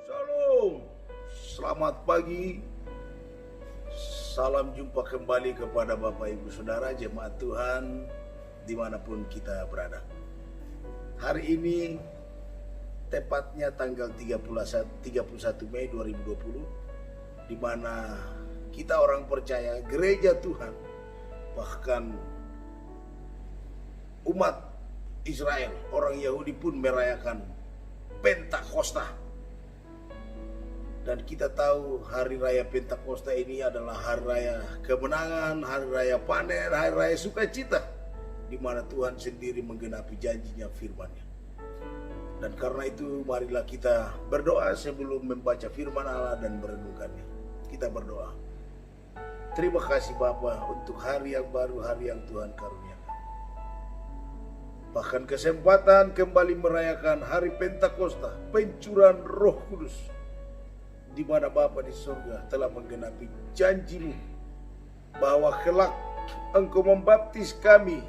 Shalom, selamat pagi. Salam jumpa kembali kepada Bapak Ibu Saudara jemaat Tuhan dimanapun kita berada. Hari ini tepatnya tanggal 31 Mei 2020, di mana kita orang percaya gereja Tuhan, bahkan umat Israel, orang Yahudi pun merayakan Pentakosta. Dan kita tahu hari raya Pentakosta ini adalah hari raya kemenangan, hari raya panen, hari raya sukacita, di mana Tuhan sendiri menggenapi janjinya, firman-Nya. Dan karena itu marilah kita berdoa sebelum membaca firman Allah dan merenungkannya. Kita berdoa. Terima kasih Bapa untuk hari yang baru, hari yang Tuhan karuniakan. Bahkan kesempatan kembali merayakan hari Pentakosta, pencurahan Roh Kudus, di mana Bapa di surga telah menggenapi janji-Mu bahwa kelak Engkau membaptis kami,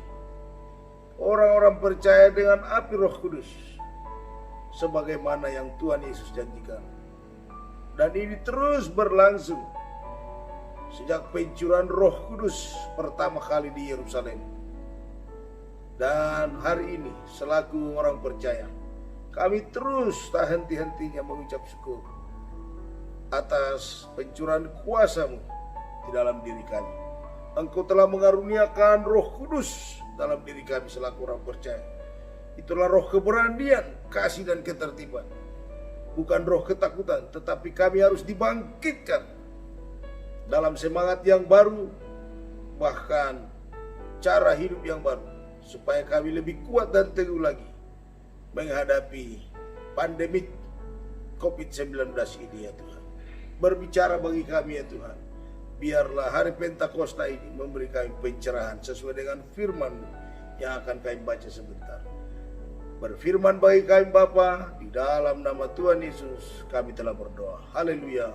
orang-orang percaya, dengan api Roh Kudus, sebagaimana yang Tuhan Yesus janjikan. Dan ini terus berlangsung sejak pencurahan Roh Kudus pertama kali di Yerusalem. Dan hari ini selaku orang percaya, kami terus tak henti-hentinya mengucap syukur atas pencurahan kuasa-Mu di dalam diri kami. Engkau telah mengaruniakan Roh Kudus dalam diri kami selaku orang percaya. Itulah roh keberanian, kasih dan ketertiban. Bukan roh ketakutan, tetapi kami harus dibangkitkan dalam semangat yang baru, bahkan cara hidup yang baru, supaya kami lebih kuat dan teguh lagi menghadapi pandemik COVID-19 ini ya Tuhan. Berbicara bagi kami ya Tuhan, biarlah hari Pentakosta ini memberi kami pencerahan sesuai dengan firman yang akan kami baca sebentar. Berfirman bagi kami Bapa, di dalam nama Tuhan Yesus kami telah berdoa. Haleluya.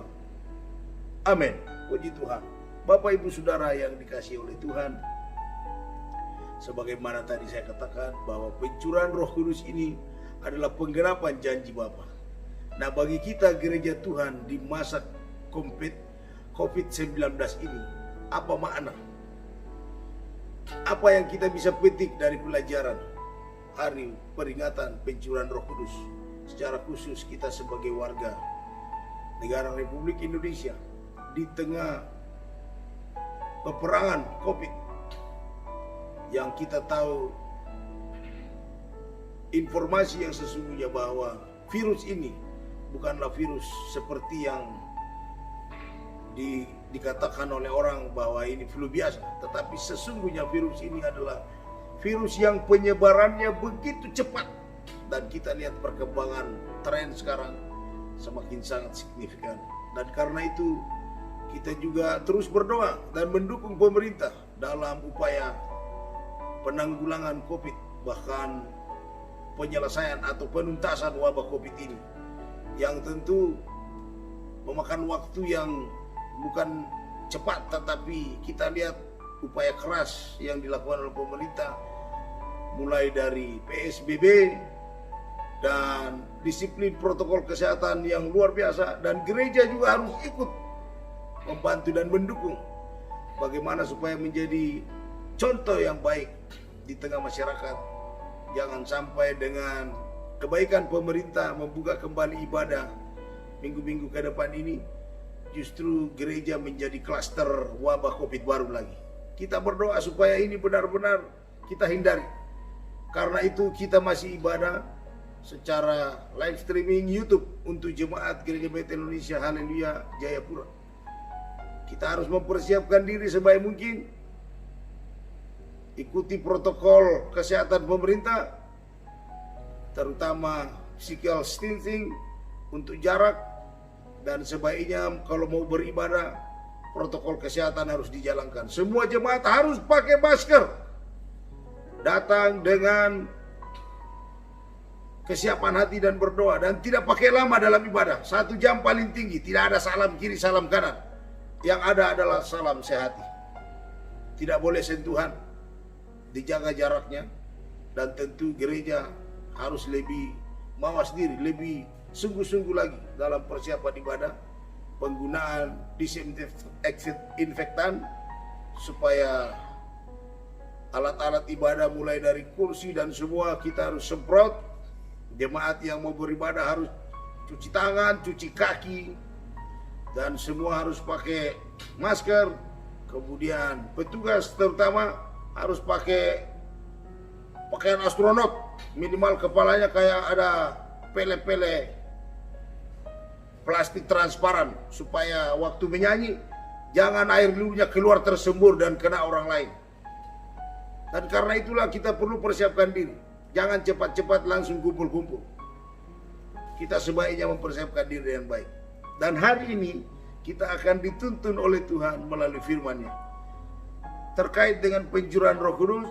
Amin. Puji Tuhan. Bapak Ibu Saudara yang dikasihi oleh Tuhan, sebagaimana tadi saya katakan bahwa pencurahan Roh Kudus ini adalah penggenapan janji Bapa. Nah, bagi kita gereja Tuhan di masa COVID-19 ini, apa makna? Apa yang kita bisa petik dari pelajaran hari peringatan pencurahan Roh Kudus? Secara khusus kita sebagai warga negara Republik Indonesia di tengah peperangan COVID, yang kita tahu informasi yang sesungguhnya bahwa virus ini bukanlah virus seperti yang dikatakan oleh orang bahwa ini flu biasa, tetapi sesungguhnya virus ini adalah virus yang penyebarannya begitu cepat. Dan kita lihat perkembangan tren sekarang semakin sangat signifikan. Dan karena itu kita juga terus berdoa dan mendukung pemerintah dalam upaya penanggulangan COVID, bahkan penyelesaian atau penuntasan wabah COVID ini, yang tentu memakan waktu yang bukan cepat, tetapi kita lihat upaya keras yang dilakukan oleh pemerintah, mulai dari PSBB dan disiplin protokol kesehatan yang luar biasa. Dan gereja juga harus ikut membantu dan mendukung bagaimana supaya menjadi contoh yang baik di tengah masyarakat. Jangan sampai dengan kebaikan pemerintah membuka kembali ibadah minggu-minggu ke depan ini, justru gereja menjadi klaster wabah COVID baru lagi. Kita berdoa supaya ini benar-benar kita hindari. Karena itu kita masih ibadah secara live streaming YouTube untuk jemaat Gereja Bethel Indonesia Haleluya Jayapura. Kita harus mempersiapkan diri sebaik mungkin, ikuti protokol kesehatan pemerintah, terutama physical distancing untuk jarak. Dan sebaiknya kalau mau beribadah, protokol kesehatan harus dijalankan. Semua jemaat harus pakai masker, datang dengan kesiapan hati dan berdoa, dan tidak pakai lama dalam ibadah. 1 jam paling tinggi, tidak ada salam kiri salam kanan. Yang ada adalah salam sehati. Tidak boleh sentuhan, dijaga jaraknya. Dan tentu gereja harus lebih mawas diri, lebih sungguh-sungguh lagi dalam persiapan ibadah, penggunaan disinfektan, supaya alat-alat ibadah mulai dari kursi dan semua kita harus semprot. Jemaat yang mau beribadah harus cuci tangan, cuci kaki, dan semua harus pakai masker. Kemudian petugas terutama harus pakai pakaian astronot, minimal kepalanya kayak ada pele-pele plastik transparan, supaya waktu menyanyi jangan air liurnya keluar tersembur dan kena orang lain. Dan karena itulah kita perlu persiapkan diri, jangan cepat-cepat langsung kumpul-kumpul. Kita sebaiknya mempersiapkan diri dengan baik. Dan hari ini kita akan dituntun oleh Tuhan melalui firman-Nya. Terkait dengan pencurahan Roh Kudus,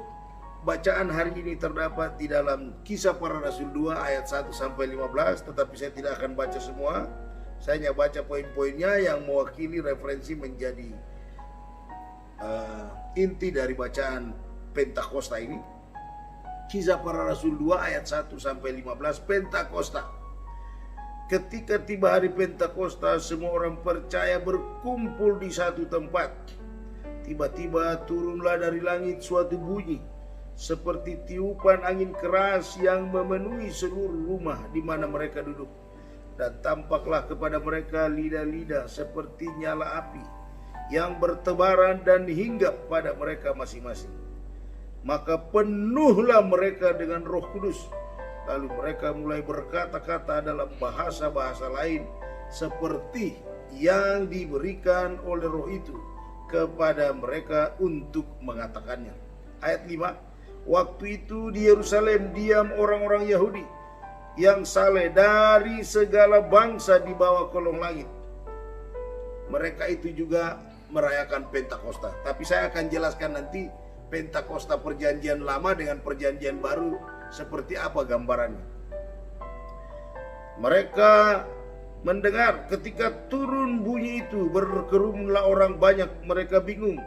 bacaan hari ini terdapat di dalam Kisah Para Rasul 2 ayat 1 sampai 15, tetapi saya tidak akan baca semua. Saya hanya baca poin-poinnya yang mewakili referensi menjadi inti dari bacaan Pentakosta ini. Kisah Para Rasul 2 ayat 1 sampai 15, Pentakosta. Ketika tiba hari Pentakosta, semua orang percaya berkumpul di satu tempat. Tiba-tiba turunlah dari langit suatu bunyi seperti tiupan angin keras yang memenuhi seluruh rumah di mana mereka duduk. Dan tampaklah kepada mereka lidah-lidah seperti nyala api yang bertebaran dan hinggap pada mereka masing-masing. Maka penuhlah mereka dengan Roh Kudus. Lalu mereka mulai berkata-kata dalam bahasa-bahasa lain seperti yang diberikan oleh Roh itu kepada mereka untuk mengatakannya. Ayat 5, waktu itu di Yerusalem diam orang-orang Yahudi yang saleh dari segala bangsa di bawah kolong langit. Mereka itu juga merayakan Pentakosta. Tapi saya akan jelaskan nanti Pentakosta perjanjian lama dengan perjanjian baru seperti apa gambarannya. Mereka mendengar ketika turun bunyi itu, berkerumunlah orang banyak. Mereka bingung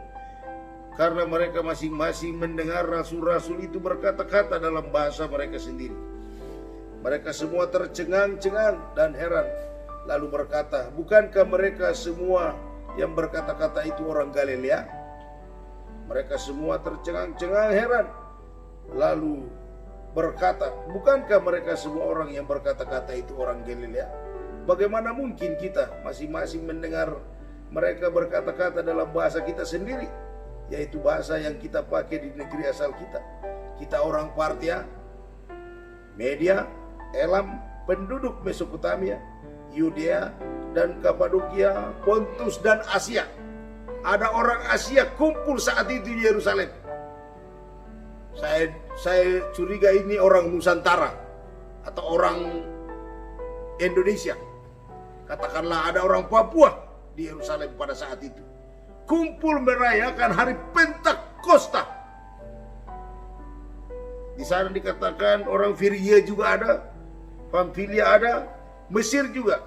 karena mereka masing-masing mendengar rasul-rasul itu berkata-kata dalam bahasa mereka sendiri. Mereka semua tercengang-cengang dan heran, lalu berkata, bukankah mereka semua yang berkata-kata itu orang Galilea? Mereka semua tercengang-cengang heran, lalu berkata, bukankah mereka semua orang yang berkata-kata itu orang Galilea? Bagaimana mungkin kita masing-masing mendengar mereka berkata-kata dalam bahasa kita sendiri, yaitu bahasa yang kita pakai di negeri asal kita. Kita orang Partia, Media, Elam, penduduk Mesopotamia, Yudea dan Kapadokia, Pontus dan Asia. Ada orang Asia kumpul saat itu di Yerusalem. Saya curiga ini orang Nusantara atau orang Indonesia. Katakanlah ada orang Papua di Yerusalem pada saat itu. Kumpul merayakan hari Pentakosta. Di sana dikatakan orang Firia juga ada, Pamfilia ada, Mesir juga.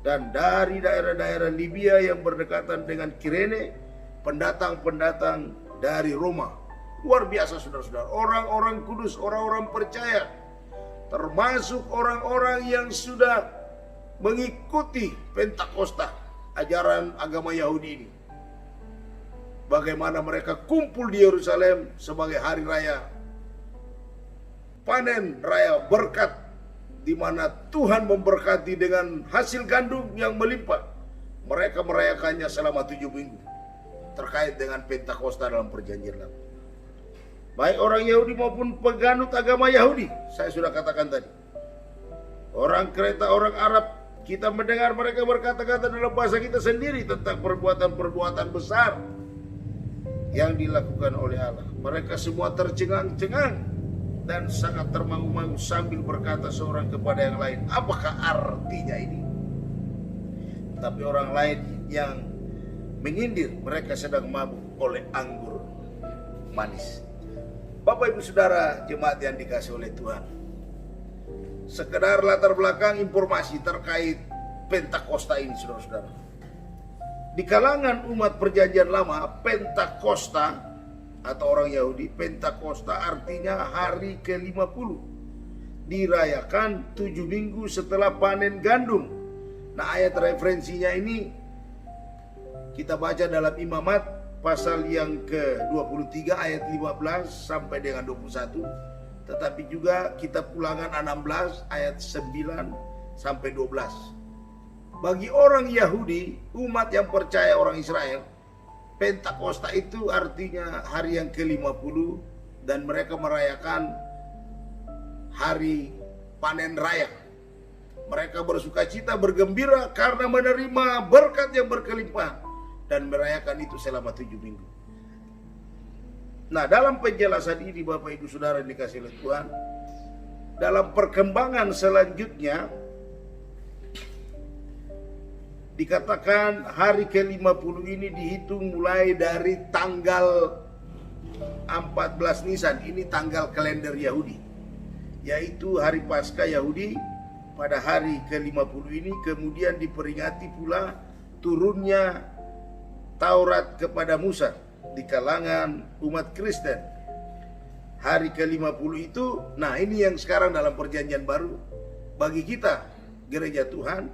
Dan dari daerah-daerah Libya yang berdekatan dengan Kirene, pendatang-pendatang dari Roma. Luar biasa saudara-saudara, orang-orang kudus, orang-orang percaya, termasuk orang-orang yang sudah mengikuti Pentakosta, ajaran agama Yahudi ini. Bagaimana mereka kumpul di Yerusalem sebagai hari raya panen raya berkat, di mana Tuhan memberkati dengan hasil gandum yang melimpah. Mereka merayakannya selama 7 minggu terkait dengan Pentakosta dalam perjanjian lama. Baik orang Yahudi maupun penganut agama Yahudi, saya sudah katakan tadi. Orang Kreta, orang Arab, kita mendengar mereka berkata-kata dalam bahasa kita sendiri tentang perbuatan-perbuatan besar yang dilakukan oleh Allah. Mereka semua tercengang-cengang dan sangat termangu-mangu sambil berkata seorang kepada yang lain, apakah artinya ini? Tapi orang lain yang menyindir, mereka sedang mabuk oleh anggur manis. Bapak Ibu Saudara jemaat yang dikasihi oleh Tuhan, sekedar latar belakang informasi terkait Pentakosta ini saudara-saudara. Di kalangan umat perjanjian lama, Pentakosta atau orang Yahudi, Pentakosta artinya hari ke-50. dirayakan 7 minggu setelah panen gandum. Nah, ayat referensinya ini kita baca dalam Imamat pasal yang ke-23 ayat 15 sampai dengan 21. Tetapi juga kitab Ulangan 16 ayat 9 sampai 12. Bagi orang Yahudi, umat yang percaya orang Israel, Pentakosta itu artinya hari yang ke-50 dan mereka merayakan hari panen raya. Mereka bersukacita, bergembira karena menerima berkat yang berkelimpahan dan merayakan itu selama 7 minggu. Nah, dalam penjelasan ini Bapak Ibu Saudara dikasih oleh Tuhan, dalam perkembangan selanjutnya dikatakan hari ke-50 ini dihitung mulai dari tanggal 14 Nisan. Ini tanggal kalender Yahudi, yaitu hari Paskah Yahudi. Pada hari ke-50 ini kemudian diperingati pula turunnya Taurat kepada Musa di kalangan umat Kristen. Hari ke-50 itu, nah ini yang sekarang dalam perjanjian baru bagi kita gereja Tuhan,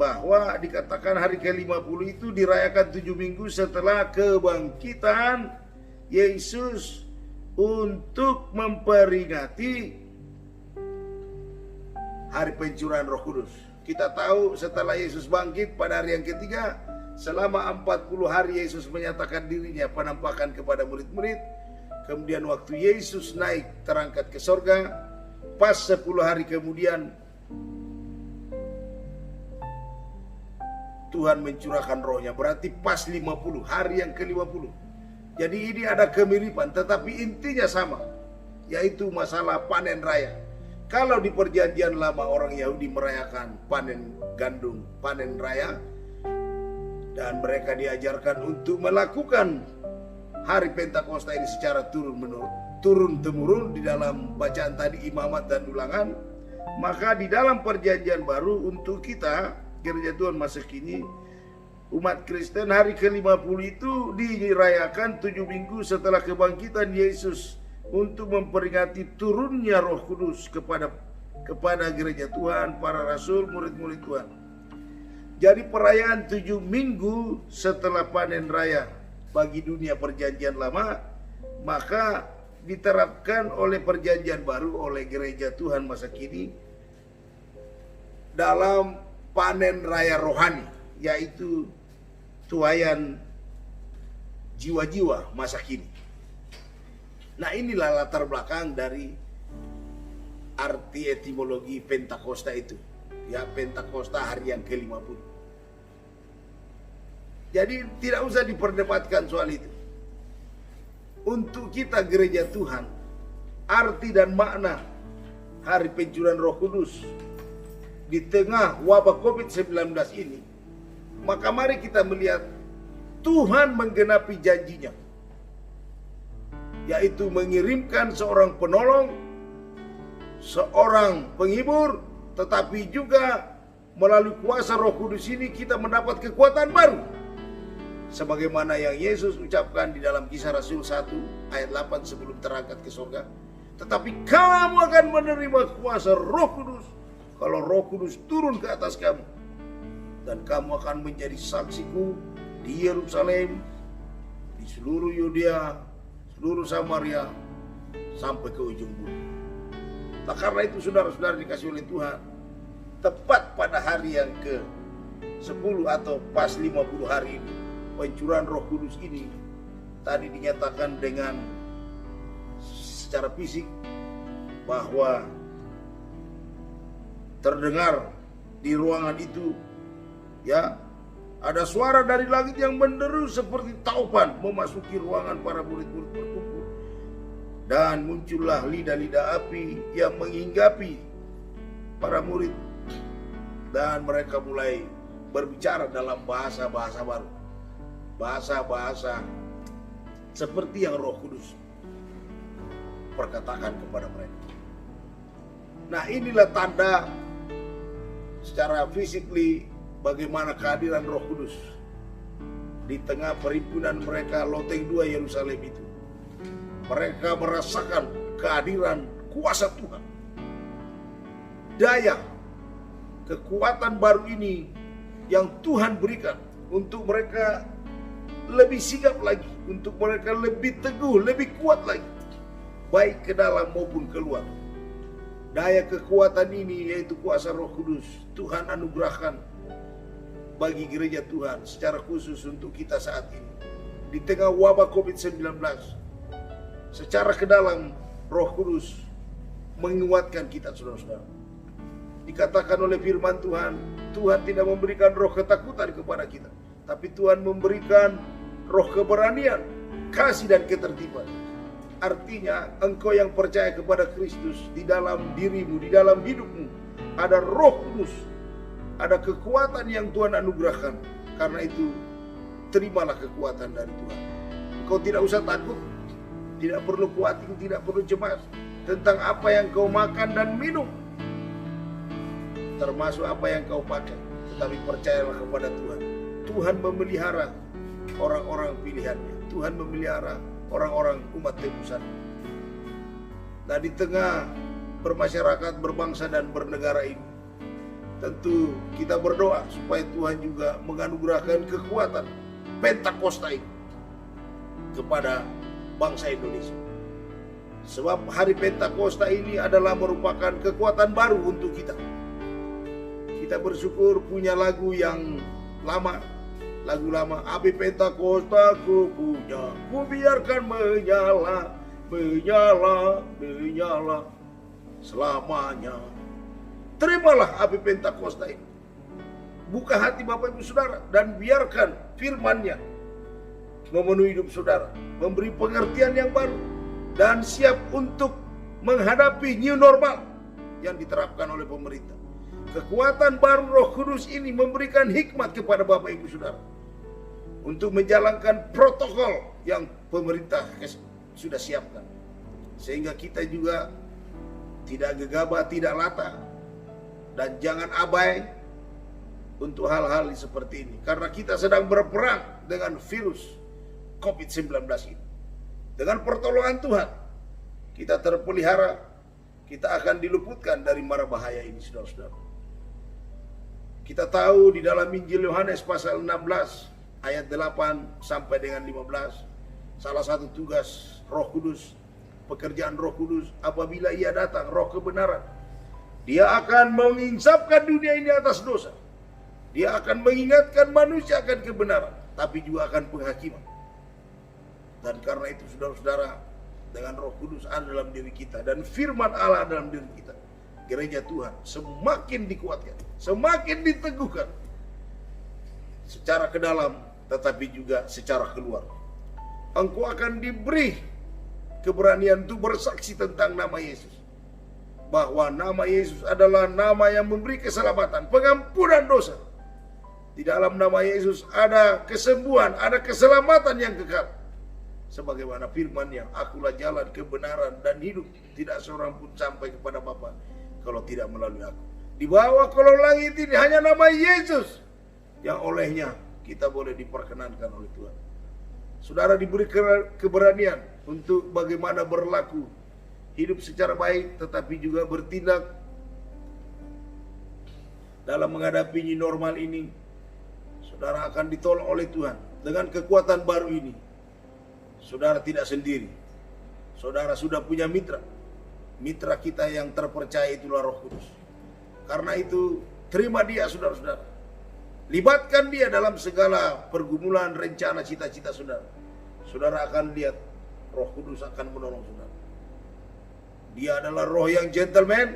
bahwa dikatakan hari ke-50 itu dirayakan 7 minggu setelah kebangkitan Yesus untuk memperingati hari pencurahan Roh Kudus. Kita tahu setelah Yesus bangkit pada hari yang ketiga, selama 40 hari Yesus menyatakan dirinya penampakan kepada murid-murid. Kemudian waktu Yesus naik terangkat ke sorga, pas 10 hari kemudian Tuhan mencurahkan rohnya. Berarti pas 50, hari yang ke-50. Jadi ini ada kemiripan, tetapi intinya sama, yaitu masalah panen raya. Kalau di perjanjian lama orang Yahudi merayakan panen gandum, panen raya, dan mereka diajarkan untuk melakukan hari Pentakosta ini secara turun-temurun di dalam bacaan tadi Imamat dan Ulangan. Maka di dalam perjanjian baru untuk kita gereja Tuhan masa kini, umat Kristen, hari ke-50 itu dirayakan 7 minggu setelah kebangkitan Yesus untuk memperingati turunnya Roh Kudus kepada gereja Tuhan, para rasul, murid-murid Tuhan. Jadi perayaan 7 minggu setelah panen raya bagi dunia perjanjian lama, maka diterapkan oleh perjanjian baru oleh gereja Tuhan masa kini dalam panen raya rohani, yaitu tuaian jiwa-jiwa masa kini. Nah, inilah latar belakang dari arti etimologi Pentakosta itu. Ya, Pentakosta hari yang ke-50. Jadi tidak usah diperdebatkan soal itu. Untuk kita gereja Tuhan, arti dan makna hari pencurahan Roh Kudus di tengah wabah COVID-19 ini, maka mari kita melihat Tuhan menggenapi janjinya, yaitu mengirimkan seorang penolong, seorang penghibur, tetapi juga melalui kuasa Roh Kudus ini kita mendapat kekuatan baru. Sebagaimana yang Yesus ucapkan di dalam Kisah Rasul 1 ayat 8 sebelum terangkat ke surga. Tetapi kamu akan menerima kuasa Roh Kudus kalau Roh Kudus turun ke atas kamu. Dan kamu akan menjadi saksiku di Yerusalem, di seluruh Yudea, seluruh Samaria, sampai ke ujung bumi. Nah, karena itu saudara-saudara dikasih oleh Tuhan, tepat pada hari yang ke-10 atau pas 50 hari ini, pencurahan Roh Kudus ini tadi dinyatakan dengan secara fisik bahwa terdengar di ruangan itu, ya, ada suara dari langit yang menderu seperti taupan memasuki ruangan para murid-murid berkumpul. Dan muncullah lidah-lidah api yang menghinggapi para murid. Dan mereka mulai berbicara dalam bahasa-bahasa baru. Bahasa-bahasa seperti yang Roh Kudus perkatakan kepada mereka. Nah, inilah tanda secara fisikly bagaimana kehadiran Roh Kudus di tengah perhimpunan mereka Loteng 2 Yerusalem itu. Mereka merasakan kehadiran kuasa Tuhan. daya, kekuatan baru ini yang Tuhan berikan untuk mereka lebih sigap lagi, untuk mereka lebih teguh, lebih kuat lagi, baik ke dalam maupun keluar. Daya kekuatan ini yaitu kuasa Roh Kudus Tuhan anugerahkan bagi gereja Tuhan secara khusus untuk kita saat ini di tengah wabah COVID-19. Secara ke dalam Roh Kudus menguatkan kita, saudara-saudara. Dikatakan oleh firman Tuhan, Tuhan tidak memberikan roh ketakutan kepada kita, tapi Tuhan memberikan roh keberanian, kasih dan ketertiban. Artinya engkau yang percaya kepada Kristus, di dalam dirimu, di dalam hidupmu ada Roh Kudus, ada kekuatan yang Tuhan anugerahkan. Karena itu terimalah kekuatan dari Tuhan. Engkau tidak usah takut, tidak perlu khawatir, tidak perlu cemas tentang apa yang kau makan dan minum, termasuk apa yang kau pakai. Tetapi percayalah kepada Tuhan. Tuhan memelihara orang-orang pilihannya. Tuhan memelihara orang-orang umat tebusan. Nah, di tengah bermasyarakat, berbangsa dan bernegara ini, tentu kita berdoa supaya Tuhan juga menganugerahkan kekuatan Pentakosta ini kepada bangsa Indonesia. Sebab hari Pentakosta ini adalah merupakan kekuatan baru untuk kita. Kita bersyukur punya lagu yang lama, lagu lama, api Pentakosta ku punya, ku biarkan menyala, menyala, menyala selamanya. Terimalah api Pentakosta ini. Buka hati Bapak Ibu Saudara dan biarkan firman-Nya memenuhi hidup saudara, memberi pengertian yang baru dan siap untuk menghadapi new normal yang diterapkan oleh pemerintah. Kekuatan baru Roh Kudus ini memberikan hikmat kepada Bapak Ibu Saudara untuk menjalankan protokol yang pemerintah sudah siapkan, sehingga kita juga tidak gegabah, tidak latah, dan jangan abai untuk hal-hal seperti ini, karena kita sedang berperang dengan virus COVID-19 ini. Dengan pertolongan Tuhan kita terpelihara, kita akan diluputkan dari mara bahaya ini, saudara-saudara. Kita tahu di dalam Injil Yohanes pasal 16 ayat 8 sampai dengan 15, salah satu tugas Roh Kudus, pekerjaan Roh Kudus apabila Ia datang, Roh kebenaran, Dia akan menginsapkan dunia ini atas dosa. Dia akan mengingatkan manusia akan kebenaran, tapi juga akan penghakiman. Dan karena itu saudara-saudara, dengan Roh Kudus ada dalam diri kita dan firman Allah dalam diri kita, gereja Tuhan semakin dikuatkan, semakin diteguhkan secara ke dalam, tetapi juga secara keluar. Engkau akan diberi keberanian untuk bersaksi tentang nama Yesus, bahwa nama Yesus adalah nama yang memberi keselamatan, pengampunan dosa. Di dalam nama Yesus ada kesembuhan, ada keselamatan yang kekal. Sebagaimana firman-Nya, akulah jalan, kebenaran, dan hidup. Tidak seorang pun sampai kepada Bapa kalau tidak melalui aku. Di bawah kolong langit ini hanya nama Yesus yang olehnya kita boleh diperkenankan oleh Tuhan. Saudara diberi keberanian untuk bagaimana berlaku, hidup secara baik, tetapi juga bertindak dalam menghadapi new normal ini. Saudara akan ditolong oleh Tuhan. Dengan kekuatan baru ini, saudara tidak sendiri. Saudara sudah punya mitra. Mitra kita yang terpercaya itulah Roh Kudus. Karena itu, terima Dia, saudara-saudara. Libatkan Dia dalam segala pergumulan, rencana, cita-cita saudara. Saudara akan lihat Roh Kudus akan menolong saudara. Dia adalah roh yang gentleman,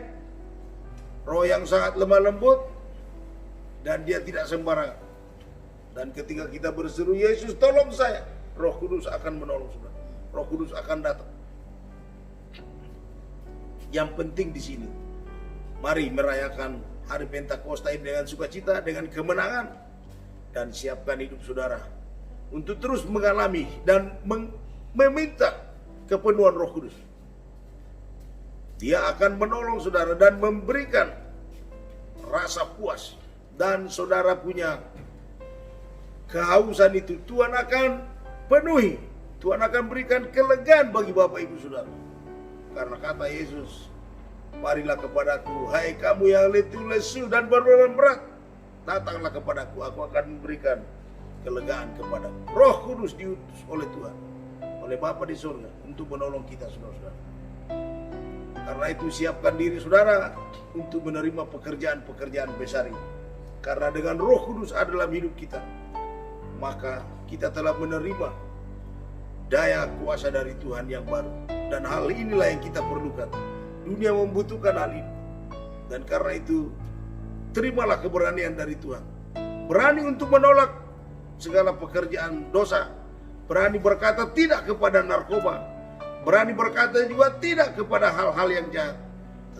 roh yang sangat lemah lembut, dan Dia tidak sembarangan. Dan ketika kita berseru, Yesus tolong saya, Roh Kudus akan menolong saudara. Roh Kudus akan datang. Yang penting di sini, mari merayakan hari Pentakosta ini dengan sukacita, dengan kemenangan, dan siapkan hidup saudara untuk terus mengalami dan meminta kepenuhan Roh Kudus. Dia akan menolong saudara dan memberikan rasa puas, dan saudara punya kehausan itu Tuhan akan penuhi. Tuhan akan berikan kelegaan bagi Bapak Ibu Saudara. Karena kata Yesus, Marilah kepadaku, hai kamu yang letih lesu dan berbeban berat, datanglah kepadaku, aku akan memberikan kelegaan kepadamu. Roh Kudus diutus oleh Tuhan, oleh Bapa di surga untuk menolong kita, saudara-saudara. Karena itu siapkan diri saudara untuk menerima pekerjaan-pekerjaan besar ini. Karena dengan Roh Kudus ada dalam hidup kita, maka kita telah menerima daya kuasa dari Tuhan yang baru. Dan hal inilah yang kita perlukan. Dunia membutuhkan hal ini. Dan karena itu, terimalah keberanian dari Tuhan. Berani untuk menolak segala pekerjaan dosa. Berani berkata tidak kepada narkoba. Berani berkata juga tidak kepada hal-hal yang jahat.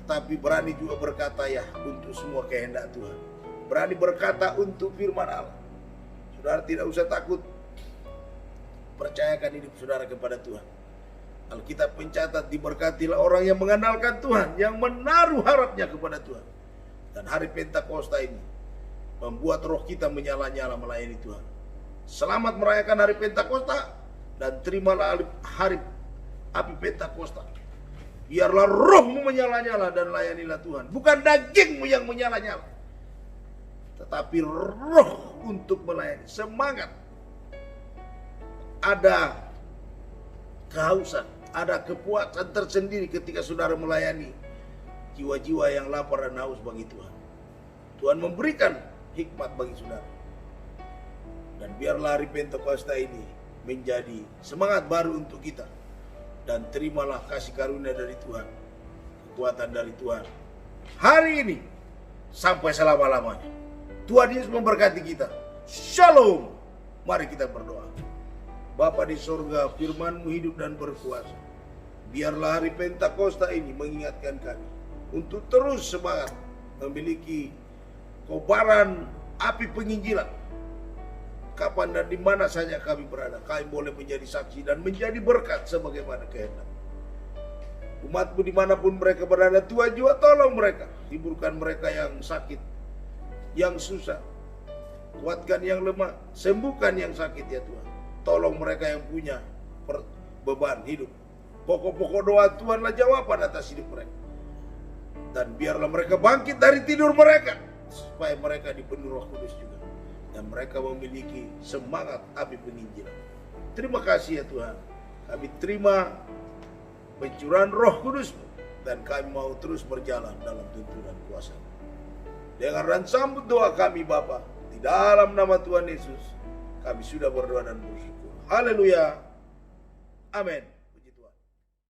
Tetapi berani juga berkata ya untuk semua kehendak Tuhan. Berani berkata untuk firman Allah. Saudara tidak usah takut. Percayakan hidup saudara kepada Tuhan. Alkitab mencatat, diberkatilah orang yang mengandalkan Tuhan, yang menaruh harapnya kepada Tuhan. Dan hari Pentakosta ini membuat roh kita menyala-nyala melayani Tuhan. Selamat merayakan hari Pentakosta dan terimalah hari api Pentakosta. Biarlah rohmu menyala-nyala dan layanilah Tuhan. Bukan dagingmu yang menyala-nyala, tetapi roh untuk melayani. Semangat. Ada kehausan, ada kepuasan tersendiri ketika saudara melayani jiwa-jiwa yang lapar dan haus bagi Tuhan. Tuhan memberikan hikmat bagi saudara. Dan biarlah hari Pentakosta ini menjadi semangat baru untuk kita. Dan terimalah kasih karunia dari Tuhan, kekuatan dari Tuhan hari ini sampai selama-lamanya. Tuhan Yesus memberkati kita. Shalom. Mari kita berdoa. Bapa di sorga, firman-Mu hidup dan berkuasa. Biarlah hari Pentakosta ini mengingatkan kami untuk terus semangat memiliki kobaran api penginjilan. Kapan dan di mana saja kami berada, kami boleh menjadi saksi dan menjadi berkat sebagaimana kehendak. Umat-Mu dimanapun mereka berada, Tuhan juga tolong mereka. Hiburkan mereka yang sakit, yang susah. Kuatkan yang lemah, sembuhkan yang sakit ya Tuhan. Tolong mereka yang punya beban hidup. Pokok-pokok doa Tuhanlah jawaban atas hidup mereka. Dan biarlah mereka bangkit dari tidur mereka, supaya mereka dipenuhi Roh Kudus juga. Dan mereka memiliki semangat api penginjilan. Terima kasih ya Tuhan. Kami terima pencurahan Roh Kudus-Mu. Dan kami mau terus berjalan dalam tuntunan kuasa. Dengar dan sambut doa kami Bapa. Di dalam nama Tuhan Yesus kami sudah berdoa dan bersyukur. Haleluya. Amin.